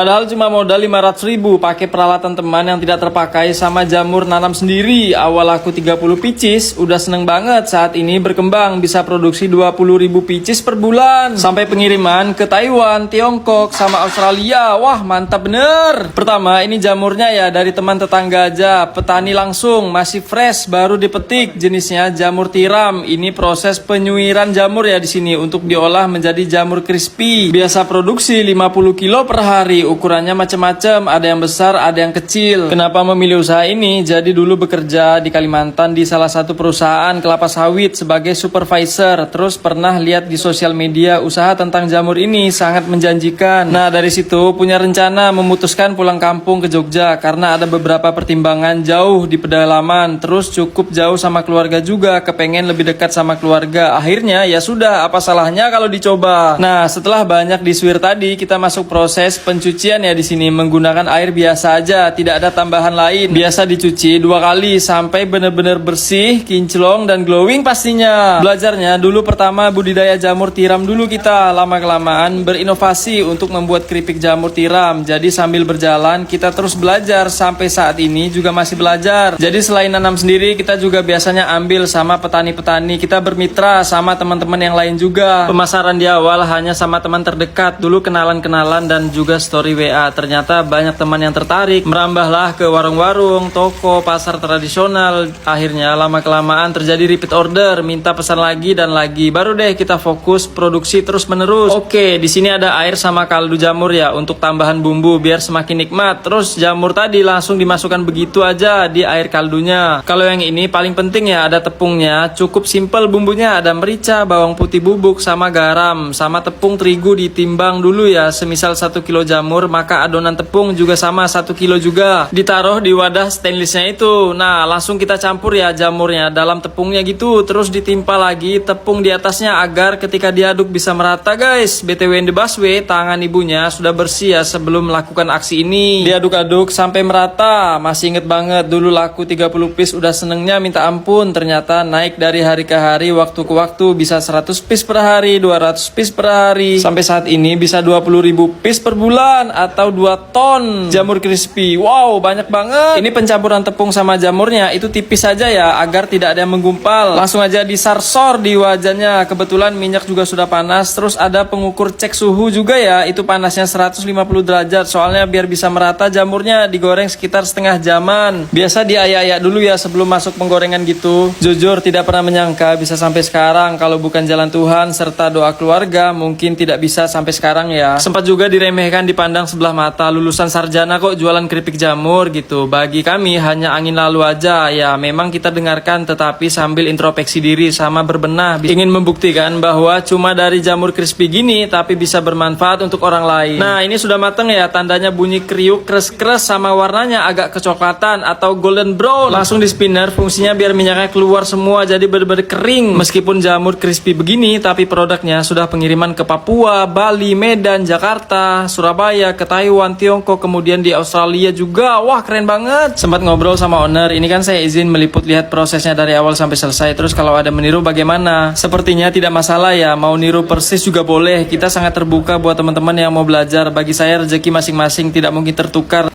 Padahal cuma modal 500.000 pakai peralatan teman yang tidak terpakai sama jamur nanam sendiri. Awal aku 30 pieces, udah seneng banget saat ini berkembang bisa produksi 20.000 pieces per bulan. Sampai pengiriman ke Taiwan, Tiongkok, sama Australia. Wah, mantap bener. Pertama, ini jamurnya ya dari teman tetangga aja. Petani langsung, masih fresh, baru dipetik. Jenisnya jamur tiram. Ini proses penyuiran jamur ya di sini untuk diolah menjadi jamur crispy. Biasa produksi 50 kilo per hari. Ukurannya macam-macam, ada yang besar, ada yang kecil. Kenapa memilih usaha ini? Jadi dulu bekerja di Kalimantan di salah satu perusahaan kelapa sawit sebagai supervisor. Terus pernah lihat di sosial media usaha tentang jamur ini sangat menjanjikan. Nah, dari situ punya rencana memutuskan pulang kampung ke Jogja karena ada beberapa pertimbangan jauh di pedalaman. Terus cukup jauh sama keluarga juga, kepengen lebih dekat sama keluarga. Akhirnya ya sudah, apa salahnya kalau dicoba. Nah, setelah banyak disuir tadi, kita masuk proses pencucian ya di sini menggunakan air biasa aja, tidak ada tambahan lain. Biasa dicuci 2 kali sampai benar-benar bersih, kinclong dan glowing pastinya. Belajarnya dulu pertama budidaya jamur tiram dulu kita, lama-kelamaan berinovasi untuk membuat keripik jamur tiram. Jadi sambil berjalan kita terus belajar sampai saat ini juga masih belajar. Jadi selain nanam sendiri, kita juga biasanya ambil sama petani-petani, kita bermitra sama teman-teman yang lain juga. Pemasaran di awal hanya sama teman terdekat, dulu kenalan-kenalan dan juga story WA. Ternyata banyak teman yang tertarik, merambahlah ke warung-warung, toko, pasar tradisional. Akhirnya lama-kelamaan terjadi repeat order, minta pesan lagi dan lagi. Baru deh kita fokus produksi terus-menerus. Oke, di sini ada air sama kaldu jamur ya untuk tambahan bumbu biar semakin nikmat. Terus jamur tadi langsung dimasukkan begitu aja di air kaldunya. Kalau yang ini paling penting ya, ada tepungnya. Cukup simple bumbunya, ada merica, bawang putih bubuk sama garam, sama tepung terigu ditimbang dulu ya. Semisal 1 kilo jamur, maka adonan tepung juga sama 1 kilo juga. Ditaruh di wadah stainlessnya itu. Nah, langsung kita campur ya jamurnya dalam tepungnya gitu. Terus ditimpa lagi tepung di atasnya agar ketika diaduk bisa merata guys. BTW in the busway, tangan ibunya sudah bersih ya sebelum melakukan aksi ini. Diaduk-aduk sampai merata. Masih inget banget dulu laku 30 piece udah senengnya minta ampun. Ternyata naik dari hari ke hari, waktu ke waktu bisa 100 piece per hari, 200 piece per hari. Sampai saat ini bisa 20.000 piece per bulan atau 2 ton jamur crispy. Wow, banyak banget. Ini pencampuran tepung sama jamurnya itu tipis saja ya agar tidak ada yang menggumpal. Langsung aja disarsor di wajannya. Kebetulan minyak juga sudah panas. Terus ada pengukur cek suhu juga ya. Itu panasnya 150 derajat. Soalnya biar bisa merata jamurnya digoreng sekitar setengah jaman. Biasa diayak-ayak dulu ya sebelum masuk penggorengan gitu. Jujur tidak pernah menyangka bisa sampai sekarang. Kalau bukan jalan Tuhan serta doa keluarga mungkin tidak bisa sampai sekarang ya. Sempat juga diremehkan, dipandang sebelah mata, lulusan sarjana kok jualan keripik jamur gitu. Bagi kami hanya angin lalu aja ya. Memang kita dengarkan tetapi sambil introspeksi diri sama berbenah, ingin membuktikan bahwa cuma dari jamur crispy gini tapi bisa bermanfaat untuk orang lain. Nah, ini sudah mateng ya, tandanya bunyi kriuk, kres-kres sama warnanya agak kecoklatan atau golden brown. Langsung di spinner, fungsinya biar minyaknya keluar semua jadi benar-benar kering. Meskipun jamur crispy begini tapi produknya sudah pengiriman ke Papua, Bali, Medan, Jakarta, Surabaya, ke Taiwan, Tiongkok, kemudian di Australia juga. Wah, keren banget. Sempat ngobrol sama owner, ini kan saya izin meliput lihat prosesnya dari awal sampai selesai. Terus kalau ada meniru bagaimana? Sepertinya tidak masalah ya, mau niru persis juga boleh. Kita sangat terbuka buat teman-teman yang mau belajar. Bagi saya rezeki masing-masing tidak mungkin tertukar.